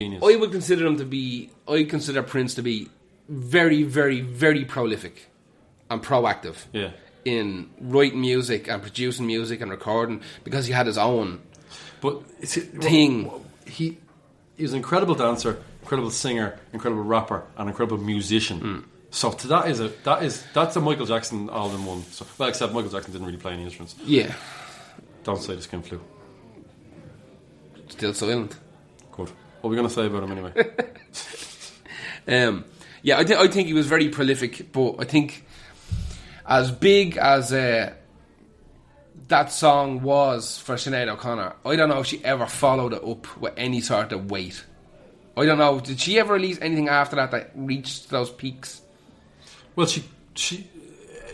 genius. I would consider him to be. I consider Prince to be very, very, very prolific and proactive. Yeah. In writing music and producing music and recording, because he had his own thing. He is an incredible dancer, incredible singer, incredible rapper, and incredible musician. So that's a Michael Jackson all in one. So, well, except Michael Jackson didn't really play any instruments. Yeah. Don't say the skin flu. Still silent. Good. What are we going to say about him anyway? Yeah, I think he was very prolific, but I think as big as that song was for Sinead O'Connor, I don't know if she ever followed it up with any sort of weight. I don't know. Did she ever release anything after that reached those peaks? Well, she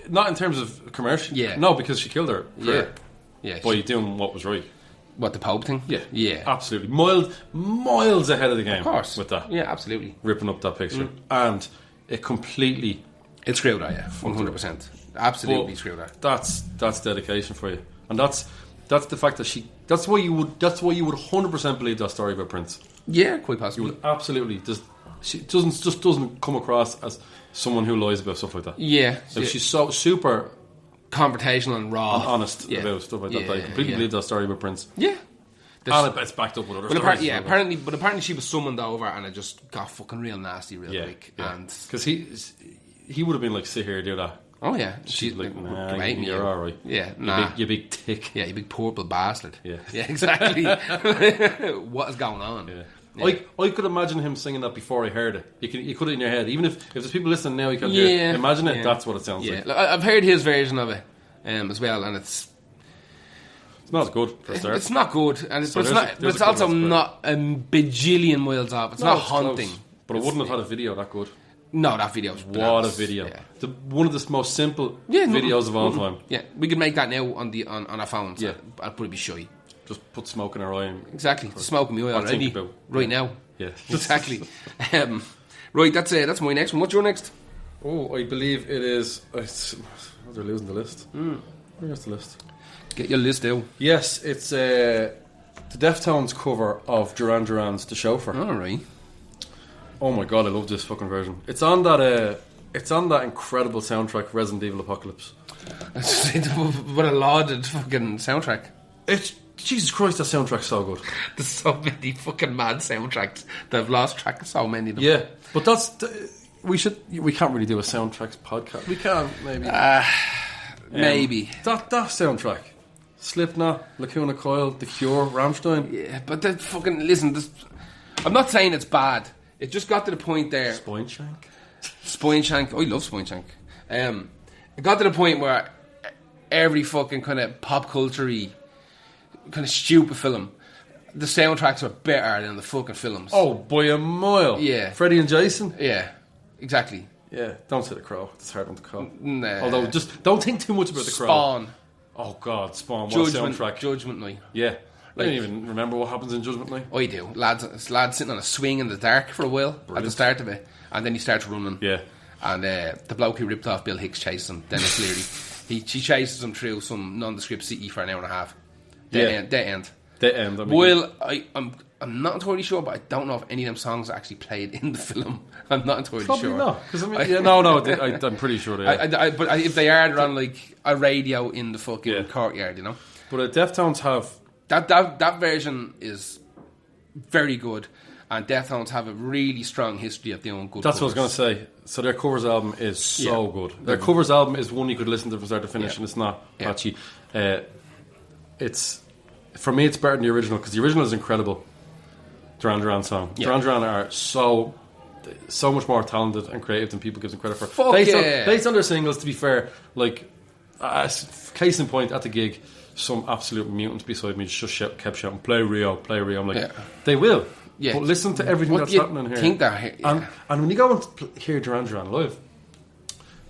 not in terms of commercial. Yeah. No, because she killed her. Yeah. By doing what was right. What, the Pope thing? Yeah. Absolutely. Miles ahead of the game. Of course. With that. Yeah, absolutely. Ripping up that picture. And it completely... It screwed her, yeah. 100%. Absolutely screwed her. That's dedication for you. And that's the fact that she... That's why you would 100% believe that story about Prince. Yeah, quite possibly. You would absolutely... She doesn't come across as someone who lies about stuff like that. Yeah. Like she's so super... confrontational and raw, and honest about stuff like that. I completely believe that story about Prince. Yeah, and it's backed up with other stories. Apparently she was summoned over, and it just got fucking real nasty real quick. And because he would have been like, "Sit here, do that." Oh yeah, she's like, "Nah, you're you're all right." Yeah, you big tick. Yeah, you big purple bastard. Yeah, exactly. What is going on? Yeah. I could imagine him singing that before I heard it. You could it in your head, even if there's people listening now, you can hear it. Imagine it. That's what it sounds like. I've heard his version of it. As well, and it's not good for a start. It's not good, and it's also not a bajillion miles off. It's not haunting. Close. But I wouldn't have had a video that good. No, that video was what a video! Yeah. One of the most simple videos of all time. Yeah, we could make that now on our phones. Yeah, I'd probably be shy. Just put smoke in our eye. Exactly, smoking me eye already. Right now. Yeah, exactly. Right, that's my next one. What's your next? Oh, I believe it is. They're losing the list. Where's the list? Get your list out. Yes, it's the Deftones cover of Duran Duran's "The Chauffeur." All right. Oh my god, I love this fucking version. It's on that incredible soundtrack, Resident Evil Apocalypse. What a lauded fucking soundtrack. It's Jesus Christ, that soundtrack's so good. There's so many fucking mad soundtracks. They've lost track of so many of them. Yeah, but we can't really do a soundtracks podcast. We can, maybe. Maybe. That soundtrack. Slipknot, Lacuna Coil, The Cure, Rammstein. Yeah, but listen, I'm not saying it's bad. It just got to the point there. Spoinshank. Oh, I love Spoinshank. It got to the point where every fucking kind of pop culture-y, kind of stupid film, the soundtracks are better than the fucking films. Oh, by a mile. Yeah. Freddie and Jason. Yeah, exactly. Yeah, don't say The Crow. It's a hard one to call. Nah. Although, just don't think too much about The Crow. Spawn. Oh God, Spawn. What a soundtrack. Judgment Night. Yeah. I don't even remember what happens in Judgment Night. I do. Lads sitting on a swing in the dark for a while. Brilliant. At the start of it. And then he starts running. Yeah. And the bloke who ripped off Bill Hicks chases him, Dennis Leary. He chases him through some nondescript city for an hour and a half. Dead end. Well, I'm not entirely sure, but I don't know if any of them songs are actually played in the film. I'm not entirely Probably sure. Not. I'm pretty sure they are. But if they are, they're on like a radio in the fucking courtyard, you know. But Deftones have that version is very good, and Deftones have a really strong history of doing good. That's covers. what I was going to say. So their covers album is so good. Their covers album is one you could listen to from start to finish, and it's not patchy. It's for me, it's better than the original because the original is incredible. Duran Duran song. Yeah. Duran Duran are so much more talented and creative than people give them credit for. Based on their singles, to be fair, like case in point, at the gig, some absolute mutants beside me just kept shouting, "Play Rio, play Rio." I'm like, they will. Yeah. But listen to everything that's happening here. Think that, and when you go and hear Duran Duran live,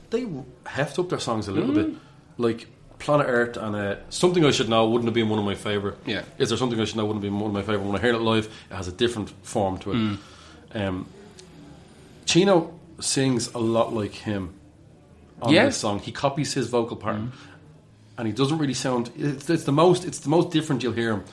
they heft up their songs a little bit, like Planet Earth and Something I Should Know wouldn't have been one of my favourite. Yeah. Is There Something I Should Know wouldn't have been one of my favourite. When I heard it live, it has a different form to it. Chino sings a lot like him on this song. He copies his vocal pattern, and he doesn't really sound. It's the most different you'll hear him.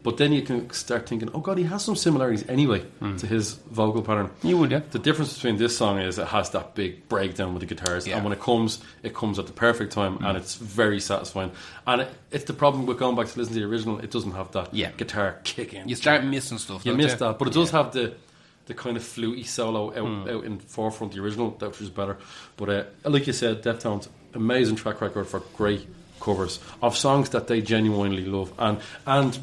But then you can start thinking, oh God, he has some similarities anyway to his vocal pattern. You would, yeah. The difference between this song is it has that big breakdown with the guitars, and when it comes at the perfect time, and it's very satisfying. And it's the problem with going back to listen to the original, it doesn't have that guitar kick in. You start missing stuff. You miss that, but it does have the kind of fluty solo out in forefront of the original, which is better. But like you said, Deftones, amazing track record for great covers of songs that they genuinely love, and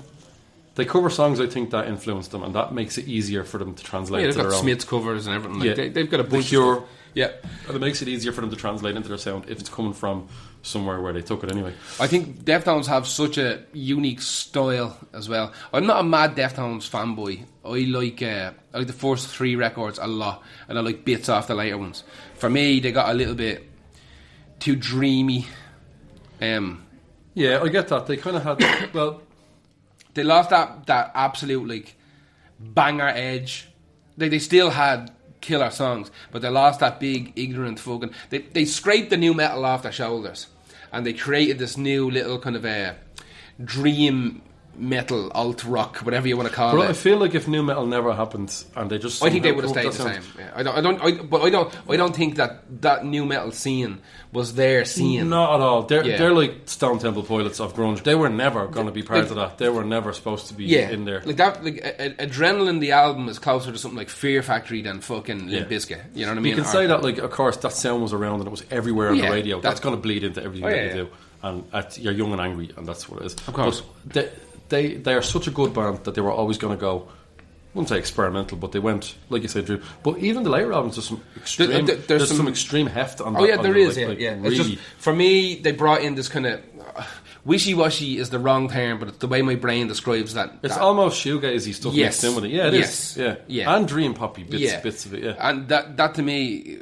they cover songs I think that influenced them, and that makes it easier for them to translate they've to their got own. Smith's covers and everything. Like they've got a bunch The Cure. of stuff. Yeah, and it makes it easier for them to translate into their sound if it's coming from somewhere where they took it anyway. I think Deftones have such a unique style as well. I'm not a mad Deftones fanboy. I like the first 3 records a lot, and I like bits off the later ones. For me, they got a little bit too dreamy. Yeah, I get that. They kind of had they lost that absolute like banger edge. They still had killer songs, but they lost that big ignorant fucking. They scraped the new metal off their shoulders, and they created this new little kind of a dream metal, alt rock, whatever you want to call it. I feel like if new metal never happened and they just, I think they would have stayed the same. Yeah. I don't think that new metal scene was their scene. Not at all. They're like Stone Temple Pilots of grunge. They were never going to be part of that. They were never supposed to be in there. Like that, Adrenaline, the album, is closer to something like Fear Factory than fucking Limp Bizkit. You know what I mean? You can say that, like, of course, that sound was around and it was everywhere on the radio. That's going to bleed into everything that you do. And you're young and angry, and that's what it is. Of course. But they are such a good band that they were always going to go, I wouldn't say experimental, but they went, like you said, Drew. But even the later albums, there's some extreme, there's some extreme heft on that. Oh yeah, there is. Like, yeah. Really, it's just, for me, they brought in this kind of wishy-washy is the wrong term, but it's the way my brain describes that. It's almost shoegazy stuff mixed in with it. Yeah, it is. Yeah, and dream poppy bits of it. Yeah, and that to me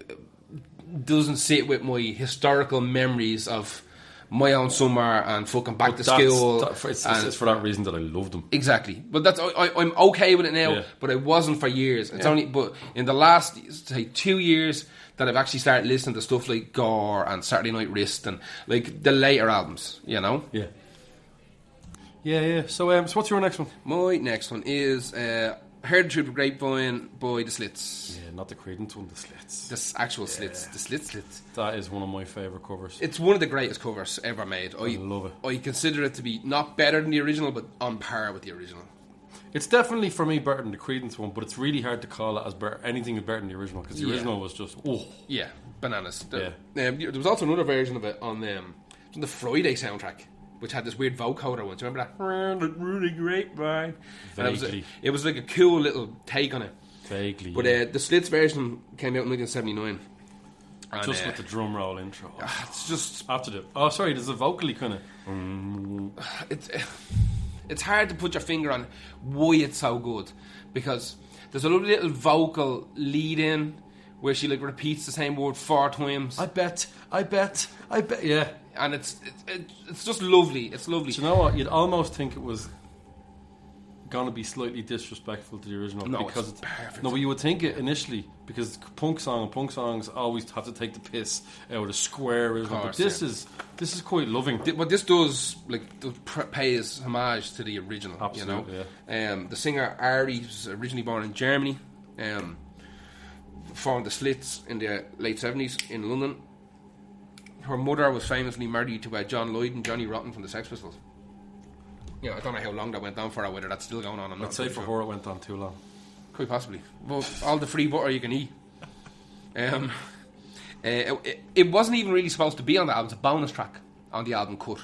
doesn't sit with my historical memories of my own summer and fucking back to school. It's for that reason that I love them. Exactly, but I'm okay with it now. But I wasn't for years. It's only but in the last say 2 years that I've actually started listening to stuff like Gore and Saturday Night Wrist and like the later albums. You know. Yeah. So what's your next one? My next one is Heard Through the Grapevine by The Slits. Yeah, not the Creedence one, The Slits. The actual Slits. The Slits. That is one of my favourite covers. It's one of the greatest covers ever made. I love it. I consider it to be not better than the original, but on par with the original. It's definitely, for me, better than the Creedence one, but it's really hard to call it as anything better than the original, because the original was just, Yeah, bananas. There was also another version of it on the Friday soundtrack, which had this weird vocoder one. Do you remember that? Really grapevine. Vaguely. It was like a cool little take on it. Vaguely. But the Slits version came out in 1979. Just with the drum roll intro. It's just after the. Oh, sorry. There's a vocally kind of. It's hard to put your finger on why it's so good, because there's a little vocal lead in where she like repeats the same word 4 times. I bet. Yeah. And it's just lovely. It's lovely. Do you know what? You'd almost think it was gonna be slightly disrespectful to the original, because it's perfect. No, but you would think it initially, because punk songs always have to take the piss out of the square original. But this is quite loving. What this does, like, pays homage to the original. Absolutely, you know? The singer Ari was originally born in Germany, formed the Slits in the late 70s in London. Her mother was famously married to John Lloyd and Johnny Rotten from the Sex Pistols. You know, I don't know how long that went on for, or whether that's still going on. I'd say for her it went on too long. Quite possibly. Well, all the free butter you can eat. It wasn't even really supposed to be on the album. It's a bonus track on the album cut.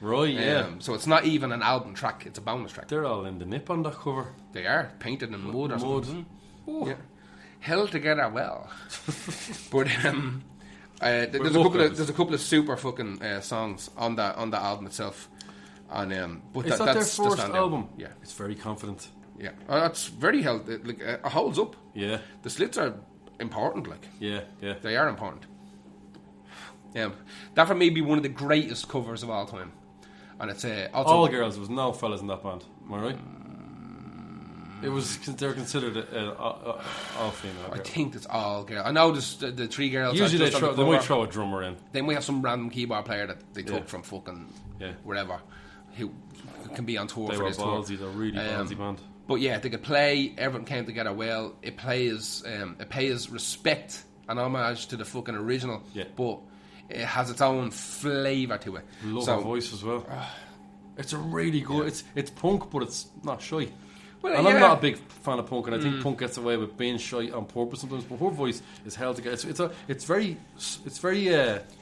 Right, yeah. So it's not even an album track. It's a bonus track. They're all in the nip on that cover. They are. Painted in mud or something. Yeah. Held together well. But there's a couple of super fucking songs on the album itself. And but is that their first album? Yeah, it's very confident. Yeah, that's very healthy. Like it holds up. Yeah, the Slits are important. Like they are important. That for me be one of the greatest covers of all time. And it's also all girls. There was no fellas in that band. Am I right? It was. They're considered all female. I think it's all girls. I know the 3 girls. Usually they might throw a drummer in. Then we have some random keyboard player that they took from fucking wherever. who can be on tour They for were this ballsy, tour. they're really ballsy band. But yeah, they could play. Everyone came together well. It pays respect and homage to the fucking original. Yeah. But it has its own flavour to it. Love her voice as well. It's a really good. It's punk, but it's not shy. Well, and I'm not a big fan of punk, and I think punk gets away with being shy on purpose sometimes. But her voice is held together. It's very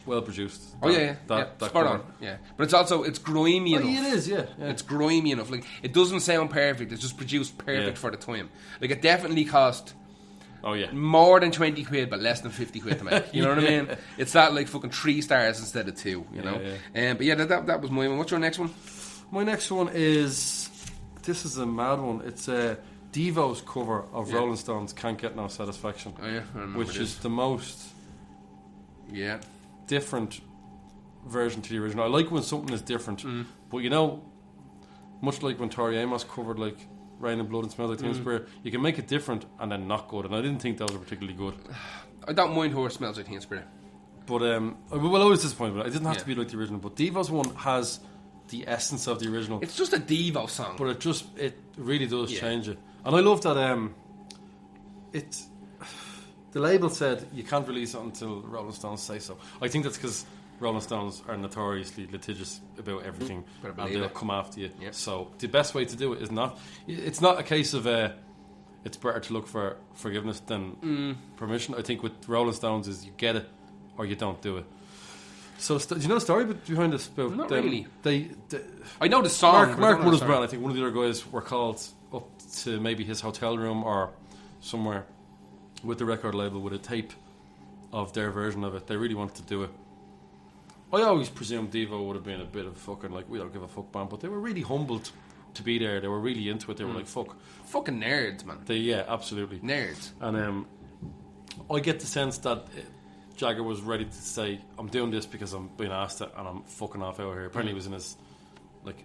well produced. Spot on. Yeah, but it's also grimy enough. It is, yeah. It's grimy enough. Like, it doesn't sound perfect. It's just produced perfect for the time. Like, it definitely cost. Oh yeah, more than 20 quid, but less than 50 quid to make. You know what I mean? It's that like fucking 3 stars instead of 2. You know. But yeah, that was my one. What's your next one? My next one is. This is a mad one. It's Devo's cover of Rolling Stones' "Can't Get No Satisfaction," which is the most different version to the original. I like when something is different, but you know, much like when Tori Amos covered like "Rain and Blood" and "Smells Like Teen Spirit," you can make it different and then not good. And I didn't think those were particularly good. I don't mind her "Smells Like Teen Spirit," but I was disappointed. But it didn't have to be like the original. But Devo's one has the essence of the original. It's just a Devo song, but it really does change it. And I love that the label said you can't release it until Rolling Stones say so. I think that's because Rolling Stones are notoriously litigious about everything, and they'll come after you. So the best way to do it is it's not a case of it's better to look for forgiveness than permission. I think with Rolling Stones is you get it or you don't do it. So, do you know the story behind this? Not really. I know the song. Mark Mothersbaugh, I think one of the other guys were called up to maybe his hotel room or somewhere with the record label with a tape of their version of it. They really wanted to do it. I always presumed Devo would have been a bit of fucking like, we don't give a fuck band, but they were really humbled to be there. They were really into it. They were like, fuck. Fucking nerds, man. Absolutely. Nerds. And I get the sense that Jagger was ready to say, I'm doing this because I'm being asked it and I'm fucking off out here. Apparently he was in his like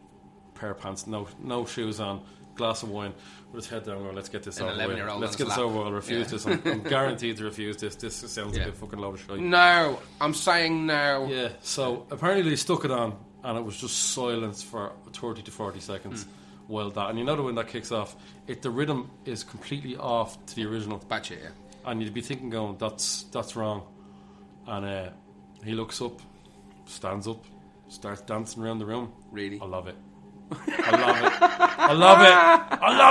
pair of pants, no shoes on, glass of wine with his head down going, let's get this over with. Let's get this over with. I'll refuse this. I'm guaranteed to refuse this. This sounds like a fucking load of shit. No, I'm saying no. Yeah, so apparently they stuck it on and it was just silence for 30 to 40 seconds while that, and you know when that kicks off, the rhythm is completely off to the original. Batshit, yeah. And you'd be thinking going, that's wrong. And he looks up, stands up, starts dancing around the room. Really? I love it. I love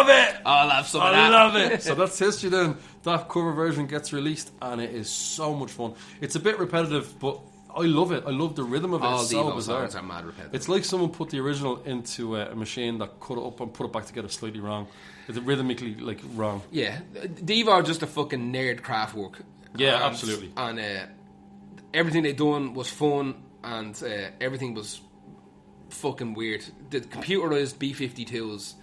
it. I'll have some of that. I love it. So that's history then. That cover version gets released and it is so much fun. It's a bit repetitive, but I love it. I love the rhythm of it. It's so bizarre. Songs are mad repetitive. It's like someone put the original into a machine that cut it up and put it back together slightly wrong. It's rhythmically like wrong. Yeah, Devo are just a fucking nerd craft work. Yeah, absolutely. And everything they done was fun, and everything was fucking weird. The computerized B-52s,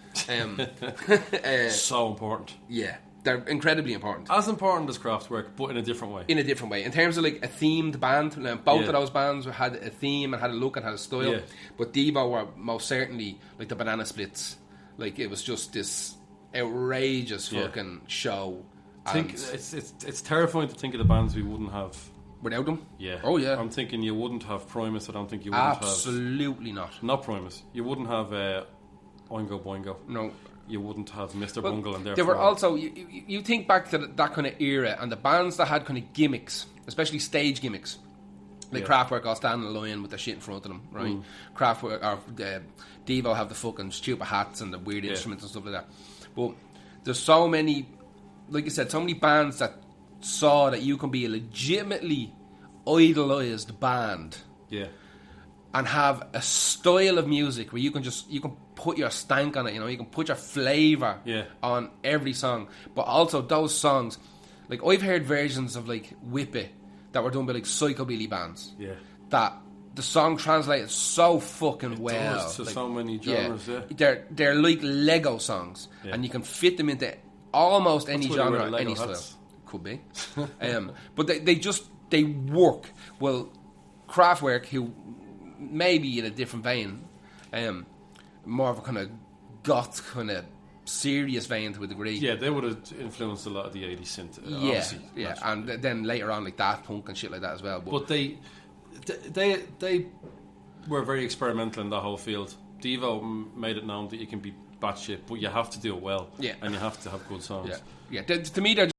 so important. Yeah, they're incredibly important. As important as Kraftwerk, but in a different way. In a different way. In terms of like a themed band, both of those bands had a theme and had a look and had a style. Yeah. But Devo were most certainly like the Banana Splits. Like it was just this outrageous fucking show. I think it's terrifying to think of the bands we wouldn't have without them. Yeah. Oh yeah. I'm thinking you wouldn't have Primus. I don't think you wouldn't Absolutely not. Not Primus. You wouldn't have Oingo Boingo. No. You wouldn't have Mr. Bungle and there were also you think back to that kind of era and the bands that had kind of gimmicks, especially stage gimmicks. Like Kraftwerk all stand in a line with their shit in front of them, right? Kraftwerk or Devo have the fucking stupid hats and the weird instruments and stuff like that. But there's so many, like I said, so many bands that saw that you can be a legitimately idolised band, and have a style of music where you can put your stank on it. You know, you can put your flavour on every song. But also those songs, like I've heard versions of like Whip It that were done by like psychobilly bands. Yeah, that the song translated so fucking well. Does to like, so many genres. They're like Lego songs, and you can fit them into almost any genre, any style. Could be, but they work well. Kraftwerk, who maybe in a different vein, more of a kind of goth, kind of serious vein to a degree. Yeah, they would have influenced a lot of the 80s synth. Yeah, and then later on like Daft Punk and shit like that as well. But they were very experimental in that whole field. Devo made it known that you can be batshit, but you have to do it well. Yeah. And you have to have good songs. Yeah. To me, they're